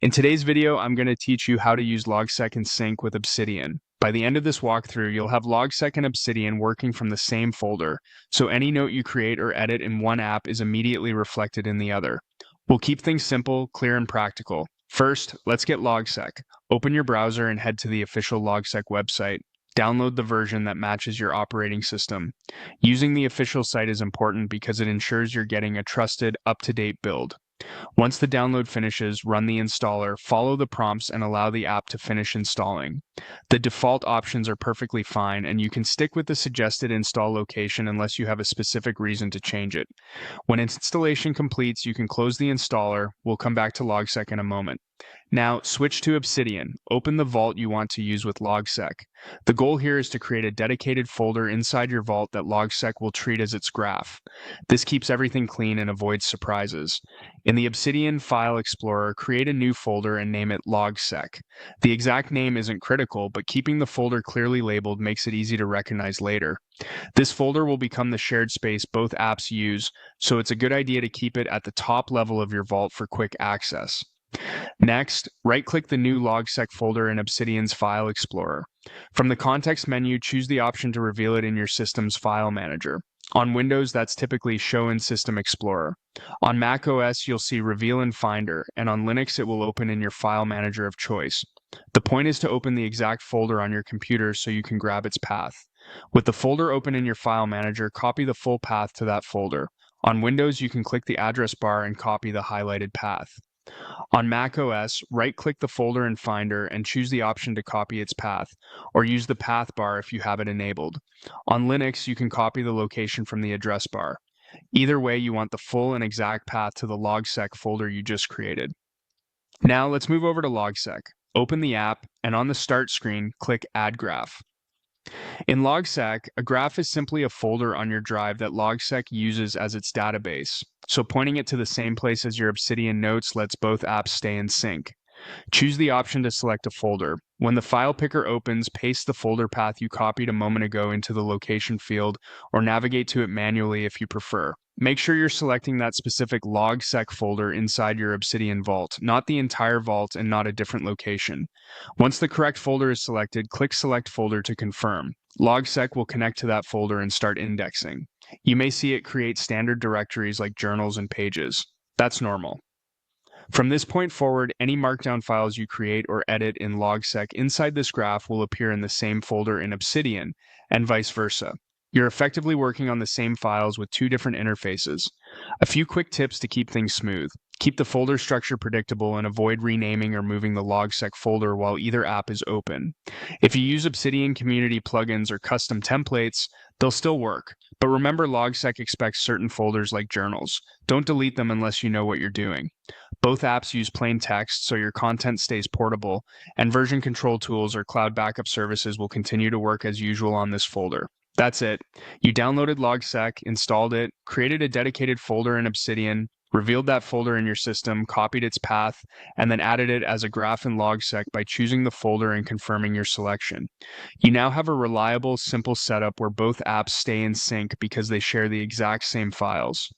In today's video, I'm going to teach you how to use Logseq and Sync with Obsidian. By the end of this walkthrough, you'll have Logseq and Obsidian working from the same folder, so any note you create or edit in one app is immediately reflected in the other. We'll keep things simple, clear, and practical. First, let's get Logseq. Open your browser and head to the official Logseq website. Download the version that matches your operating system. Using the official site is important because it ensures you're getting a trusted, up-to-date build. Once the download finishes, run the installer, follow the prompts, and allow the app to finish installing. The default options are perfectly fine, and you can stick with the suggested install location unless you have a specific reason to change it. When installation completes, you can close the installer. We'll come back to Logseq in a moment. Now, switch to Obsidian. Open the vault you want to use with Logseq. The goal here is to create a dedicated folder inside your vault that Logseq will treat as its graph. This keeps everything clean and avoids surprises. In the Obsidian File Explorer, create a new folder and name it Logseq. The exact name isn't critical, but keeping the folder clearly labeled makes it easy to recognize later. This folder will become the shared space both apps use, so it's a good idea to keep it at the top level of your vault for quick access. Next, right-click the new Logseq folder in Obsidian's File Explorer. From the context menu, choose the option to reveal it in your system's file manager. On Windows, that's typically Show in System Explorer. On Mac OS, you'll see Reveal in Finder, and on Linux, it will open in your file manager of choice. The point is to open the exact folder on your computer so you can grab its path. With the folder open in your file manager, copy the full path to that folder. On Windows, you can click the address bar and copy the highlighted path. On Mac OS, right-click the folder in Finder and choose the option to copy its path, or use the path bar if you have it enabled. On Linux, you can copy the location from the address bar. Either way, you want the full and exact path to the Logseq folder you just created. Now let's move over to Logseq. Open the app, and on the Start screen, click Add Graph. In Logseq, a graph is simply a folder on your drive that Logseq uses as its database, so pointing it to the same place as your Obsidian notes lets both apps stay in sync. Choose the option to select a folder. When the file picker opens, paste the folder path you copied a moment ago into the location field, or navigate to it manually if you prefer. Make sure you're selecting that specific Logseq folder inside your Obsidian vault, not the entire vault and not a different location. Once the correct folder is selected, click Select Folder to confirm. Logseq will connect to that folder and start indexing. You may see it create standard directories like journals and pages. That's normal. From this point forward, any Markdown files you create or edit in Logseq inside this graph will appear in the same folder in Obsidian, and vice versa. You're effectively working on the same files with two different interfaces. A few quick tips to keep things smooth. Keep the folder structure predictable and avoid renaming or moving the Logseq folder while either app is open. If you use Obsidian community plugins or custom templates, they'll still work. But remember, Logseq expects certain folders like journals. Don't delete them unless you know what you're doing. Both apps use plain text, so your content stays portable, and version control tools or cloud backup services will continue to work as usual on this folder. That's it. You downloaded Logseq, installed it, created a dedicated folder in Obsidian, revealed that folder in your system, copied its path, and then added it as a graph in Logseq by choosing the folder and confirming your selection. You now have a reliable, simple setup where both apps stay in sync because they share the exact same files.